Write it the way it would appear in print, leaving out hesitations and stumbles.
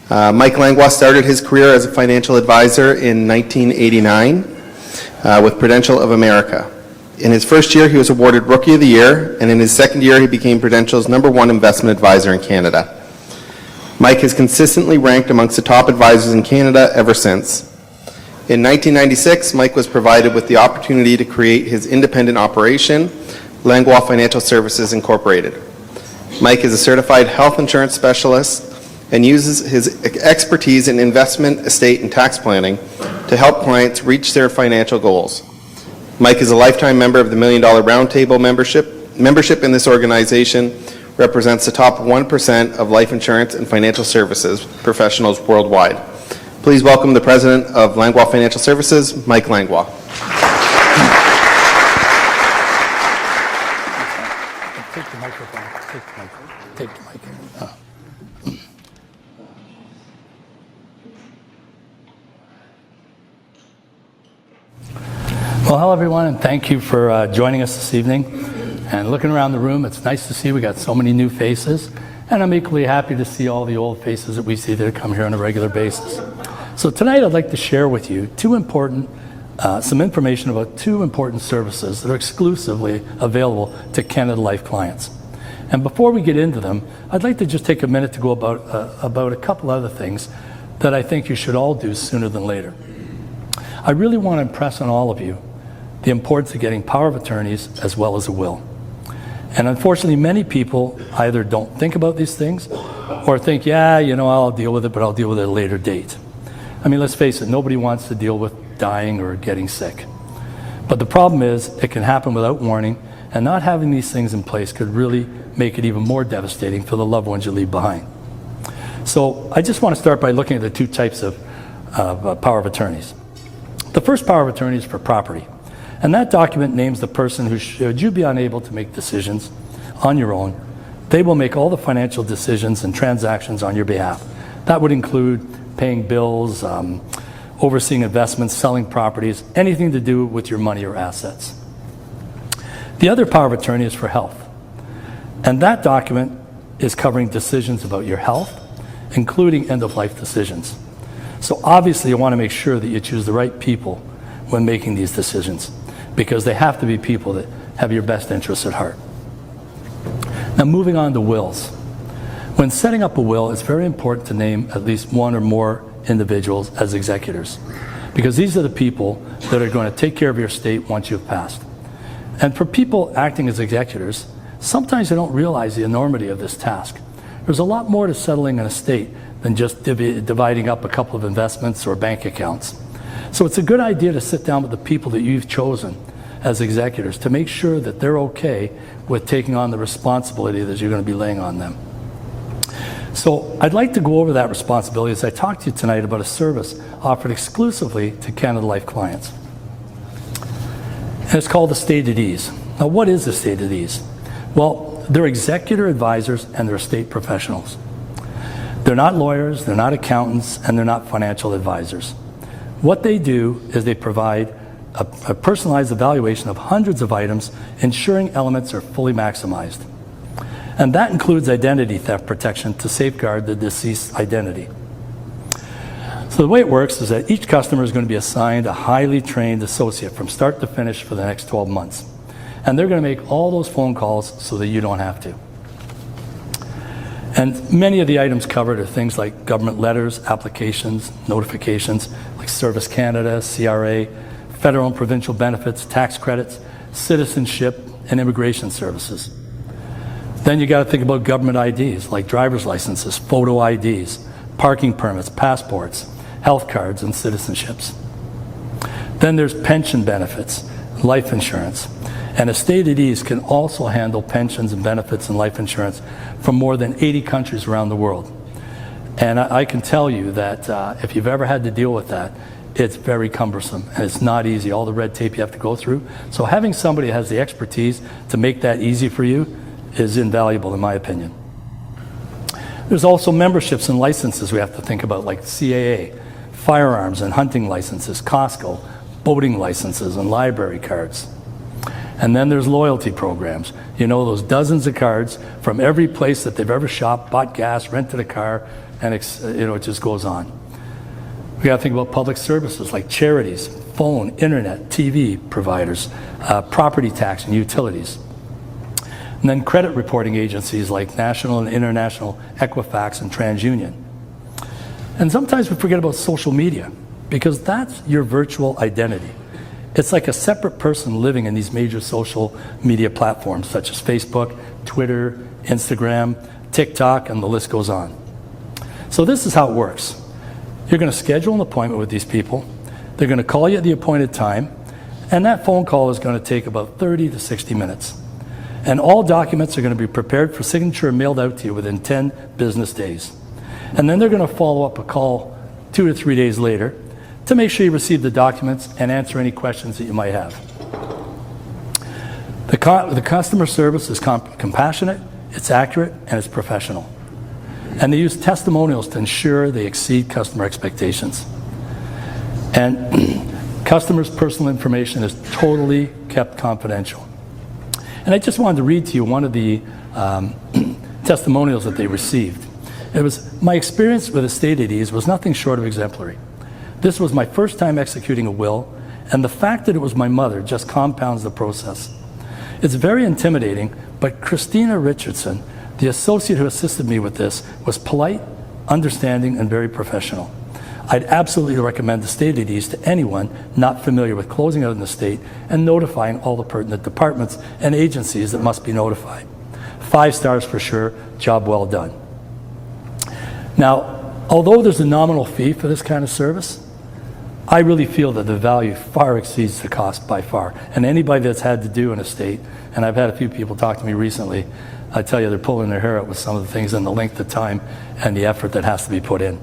Mike Langlois started his career as a financial advisor in 1989 with Prudential of America. In his first year, he was awarded Rookie of the Year, and in his second year, he became Prudential's #1 investment advisor in Canada. Mike has consistently ranked amongst the top advisors in Canada ever since. In 1996, Mike was provided with the opportunity to create his independent operation, Langlois Financial Services Incorporated. Mike is a certified health insurance specialist and uses his expertise in investment, estate, and tax planning to help clients reach their financial goals. Mike is a lifetime member of the $1 Million Roundtable membership. Membership in this organization represents the top 1% of life insurance and financial services professionals worldwide. Please welcome the president of Langlois Financial Services, Mike Langlois. Take the microphone. Take the mic. Well, hello everyone, and thank you for joining us this evening. And looking around the room, it's nice to see we got so many new faces, and I'm equally happy to see all the old faces that we see that come here on a regular basis. So tonight I'd like to share with you some information about two important services that are exclusively available to Canada Life clients. And before we get into them, I'd like to just take a minute to go about a couple other things that I think you should all do sooner than later. I really want to impress on all of you the importance of getting power of attorneys as well as a will. And unfortunately, many people either don't think about these things or think, yeah, I'll deal with it, but I'll deal with it at a later date. I mean, let's face it, nobody wants to deal with dying or getting sick. But the problem is it can happen without warning, and not having these things in place could really make it even more devastating for the loved ones you leave behind. So I just want to start by looking at the two types of power of attorneys. The first power of attorney is for property. And that document names the person who, should you be unable to make decisions on your own, they will make all the financial decisions and transactions on your behalf. That would include paying bills, overseeing investments, selling properties, anything to do with your money or assets. The other power of attorney is for health. And that document is covering decisions about your health, including end-of-life decisions. So obviously you want to make sure that you choose the right people when making these decisions, because they have to be people that have your best interests at heart. Now, moving on to wills. When setting up a will, it's very important to name at least one or more individuals as executors, because these are the people that are going to take care of your estate once you've passed. And for people acting as executors, sometimes they don't realize the enormity of this task. There's a lot more to settling an estate than just dividing up a couple of investments or bank accounts. So it's a good idea to sit down with the people that you've chosen as executors to make sure that they're okay with taking on the responsibility that you're going to be laying on them. So I'd like to go over that responsibility as I talk to you tonight about a service offered exclusively to Canada Life clients. And it's called Estate at Ease. Now, what is Estate at Ease? Well, they're executor advisors and they're estate professionals. They're not lawyers, they're not accountants, and they're not financial advisors. What they do is they provide a personalized evaluation of hundreds of items, ensuring elements are fully maximized. And that includes identity theft protection to safeguard the deceased's identity. So the way it works is that each customer is going to be assigned a highly trained associate from start to finish for the next 12 months. And they're going to make all those phone calls so that you don't have to. And many of the items covered are things like government letters, applications, notifications, like Service Canada, CRA, federal and provincial benefits, tax credits, citizenship, and immigration services. Then you got to think about government IDs, like driver's licenses, photo IDs, parking permits, passports, health cards, and citizenships. Then there's pension benefits, life insurance. And Estate at Ease can also handle pensions and benefits and life insurance from more than 80 countries around the world. And I can tell you that if you've ever had to deal with that, it's very cumbersome and it's not easy, all the red tape you have to go through. So having somebody who has the expertise to make that easy for you is invaluable in my opinion. There's also memberships and licenses we have to think about, like CAA, firearms and hunting licenses, Costco, boating licenses and library cards. And then there's loyalty programs. You know, those dozens of cards from every place that they've ever shopped, bought gas, rented a car, and it just goes on. We got to think about public services like charities, phone, internet, TV providers, property tax and utilities. And then credit reporting agencies like national and international Equifax and TransUnion. And sometimes we forget about social media because that's your virtual identity. It's like a separate person living in these major social media platforms such as Facebook, Twitter, Instagram, TikTok, and the list goes on. So this is how it works. You're going to schedule an appointment with these people. They're going to call you at the appointed time, and that phone call is going to take about 30 to 60 minutes. And all documents are going to be prepared for signature and mailed out to you within 10 business days. And then they're going to follow up a call 2 to 3 days later to make sure you receive the documents and answer any questions that you might have. The customer service is compassionate, it's accurate, and it's professional. And they use testimonials to ensure they exceed customer expectations. And customers' personal information is totally kept confidential. And I just wanted to read to you one of the testimonials that they received. It was, "My experience with estate at ease was nothing short of exemplary. This was my first time executing a will, and the fact that it was my mother just compounds the process. It's very intimidating, but Christina Richardson, the associate who assisted me with this, was polite, understanding, and very professional. I'd absolutely recommend estate at ease to anyone not familiar with closing out an estate and notifying all the pertinent departments and agencies that must be notified. 5 stars for sure, job well done." Now, although there's a nominal fee for this kind of service, I really feel that the value far exceeds the cost by far. And anybody that's had to do an estate, and I've had a few people talk to me recently, I tell you they're pulling their hair out with some of the things and the length of time and the effort that has to be put in.